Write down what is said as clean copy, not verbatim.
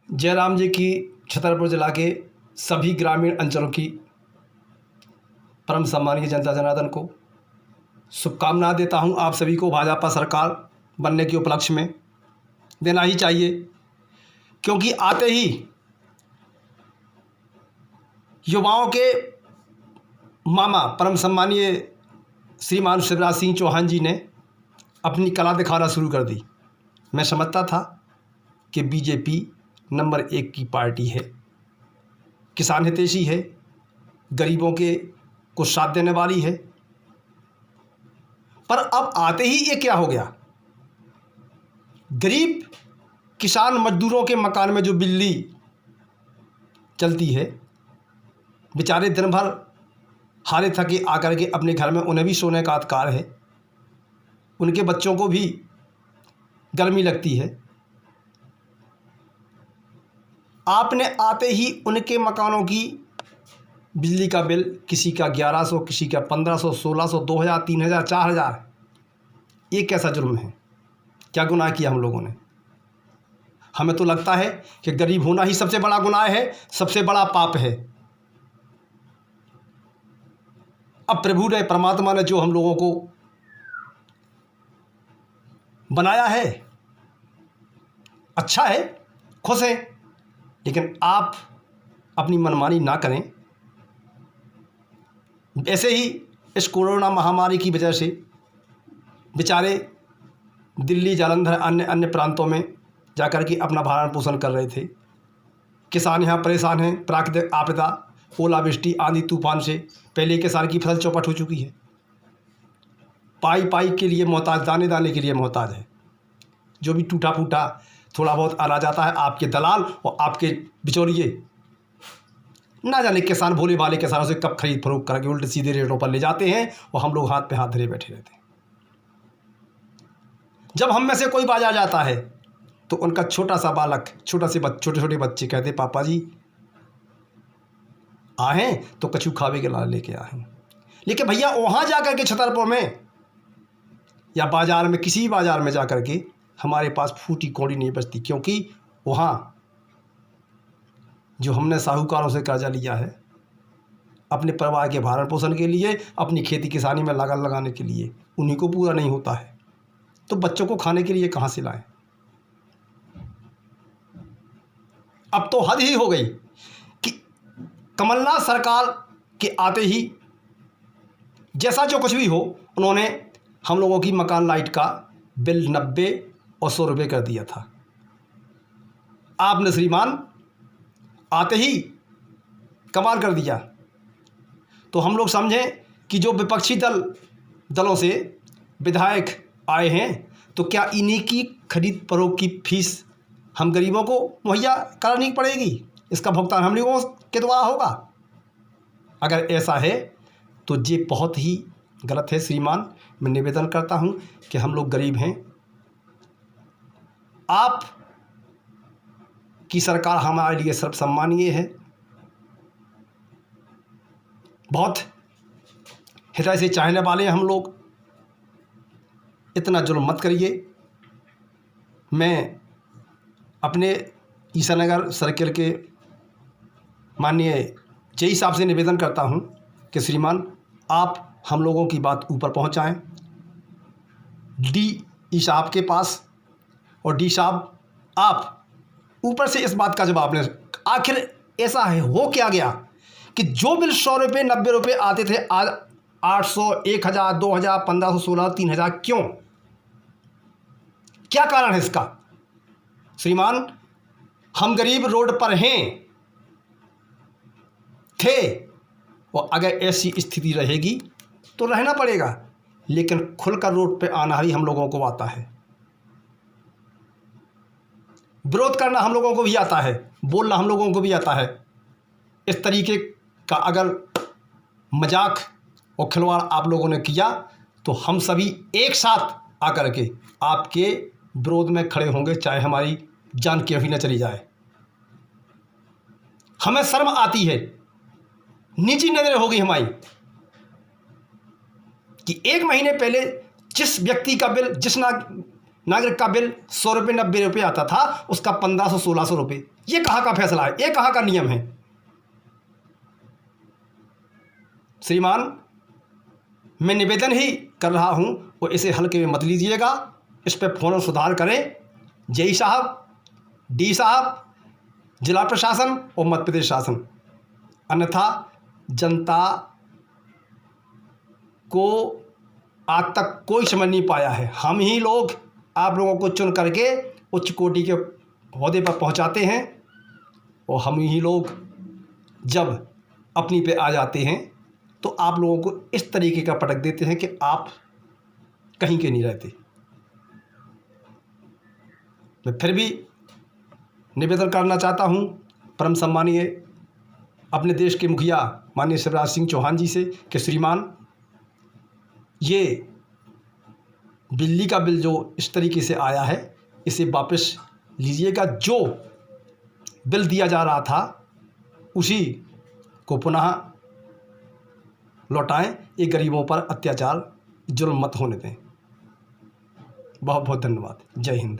जयराम जी की छतरपुर जिला के सभी ग्रामीण अंचलों की परम सम्मानीय जनता जनार्दन को शुभकामनाएं देता हूं। आप सभी को भाजपा सरकार बनने के उपलक्ष्य में देना ही चाहिए, क्योंकि आते ही युवाओं के मामा परम सम्मानीय श्रीमान शिवराज सिंह चौहान जी ने अपनी कला दिखाना शुरू कर दी। मैं समझता था कि बीजेपी नंबर 1 की पार्टी है, किसान हितैषी है, गरीबों के को साथ देने वाली है, पर अब आते ही ये क्या हो गया? गरीब किसान मजदूरों के मकान में जो बिजली चलती है, बेचारे दिन भर हारे थके आकर के अपने घर में, उन्हें भी सोने का अधिकार है, उनके बच्चों को भी गर्मी लगती है। आपने आते ही उनके मकानों की बिजली का बिल, किसी का 1100, किसी का 1500, 1600, 2000, 3000, 4000। ये कैसा जुर्म है? क्या गुनाह किया हम लोगों ने? हमें तो लगता है कि गरीब होना ही सबसे बड़ा गुनाह है, सबसे बड़ा पाप है। अब प्रभु ने, परमात्मा ने जो हम लोगों को बनाया है, अच्छा है, खुश हैं, लेकिन आप अपनी मनमानी ना करें। ऐसे ही इस कोरोना महामारी की वजह से बेचारे दिल्ली, जालंधर, अन्य अन्य प्रांतों में जाकर के अपना भरण पोषण कर रहे थे। किसान यहाँ परेशान हैं। प्राकृतिक आपदा, ओलावृष्टि, आंधी तूफान से पहले के साल की फसल चौपट हो चुकी है। पाई पाई के लिए मोहताज, दाने दाने के लिए मोहताज है। जो भी टूटा फूटा थोड़ा बहुत आ जाता है, आपके दलाल और आपके बिचौलिए ना जाने किसान, भोले भाले किसानों से कब खरीद फरोख्त करके उल्टे सीधे रेटों पर ले जाते हैं और हम लोग हाथ पे हाथ धरे बैठे रहते हैं। जब हम में से कोई बाजार जाता है तो उनका छोटा सा बालक, छोटे छोटे बच्चे कहते, पापा जी आए तो कछू खावे के लाल लेके आए। लेकिन भैया वहाँ जाकर के छतरपुर में या बाजार में, किसी बाजार में जाकर के हमारे पास फूटी कौड़ी नहीं बचती, क्योंकि वहाँ जो हमने साहूकारों से कर्जा लिया है अपने परिवार के भरण पोषण के लिए, अपनी खेती किसानी में लगन लगाने के लिए, उन्हीं को पूरा नहीं होता है, तो बच्चों को खाने के लिए कहाँ से लाएं? अब तो हद ही हो गई कि कमलनाथ सरकार के आते ही जैसा जो कुछ भी हो, उन्होंने हम लोगों की मकान लाइट का बिल 90 और 100 रुपये कर दिया था। आपने श्रीमान आते ही कमाल कर दिया। तो हम लोग समझें कि जो विपक्षी दलों से विधायक आए हैं, तो क्या इन्हीं की खरीद फरोख्त की फीस हम गरीबों को मुहैया करानी पड़ेगी? इसका भुगतान हम लोगों के द्वारा होगा? अगर ऐसा है तो ये बहुत ही गलत है। श्रीमान, मैं निवेदन करता हूं कि हम लोग गरीब हैं, आप की सरकार हमारे लिए सर्वसम्मानीय है, बहुत हृदय से चाहने वाले हैं हम लोग। इतना जुल्म मत करिए। मैं अपने ईसानगर सर्किल के माननीय जेई साहब से निवेदन करता हूं कि श्रीमान आप हम लोगों की बात ऊपर पहुंचाएं डी साहब के पास, और डी साहब आप ऊपर से इस बात का जवाब लें। आखिर ऐसा है, हो क्या गया कि जो बिल 100 रुपये, 90 रुपये आते थे, आज 800, 1000, 2000, 1500, 1600, 3000 क्यों? क्या कारण है इसका? श्रीमान, हम गरीब रोड पर हैं, थे, और अगर ऐसी स्थिति रहेगी तो रहना पड़ेगा, लेकिन खुलकर रोड पे आना ही हम लोगों को आता है, विरोध करना हम लोगों को भी आता है, बोलना हम लोगों को भी आता है। इस तरीके का अगर मजाक और खिलवाड़ आप लोगों ने किया तो हम सभी एक साथ आकर के आपके विरोध में खड़े होंगे, चाहे हमारी जान क्यों ही न चली जाए। हमें शर्म आती है, नीची नजर होगी हमारी कि 1 महीने पहले जिस व्यक्ति का बिल, जिस नागरिक का बिल 100 रुपये 90 रुपये आता था, उसका 1500 1600 रुपये। ये कहाँ का फैसला है? ये कहाँ का नियम है? श्रीमान, मैं निवेदन ही कर रहा हूँ और इसे हल्के में मत लीजिएगा, इस पर फ़ौरन सुधार करें। जेई साहब, डी साहब, जिला प्रशासन और मध्य प्रदेश शासन, अन्यथा जनता को आज तक कोई समझ नहीं पाया है। हम ही लोग आप लोगों को चुन करके उच्च कोटि के ओहदे पर पहुंचाते हैं और हम ही लोग जब अपनी पे आ जाते हैं तो आप लोगों को इस तरीके का पटक देते हैं कि आप कहीं के नहीं रहते। मैं फिर भी निवेदन करना चाहता हूं परम सम्मानीय अपने देश के मुखिया माननीय शिवराज सिंह चौहान जी से कि श्रीमान, ये बिजली का बिल जो इस तरीके से आया है इसे वापस लीजिएगा। जो बिल दिया जा रहा था उसी को पुनः लौटाएं। ये गरीबों पर अत्याचार जुल्म मत होने दें। बहुत बहुत धन्यवाद। जय हिंद।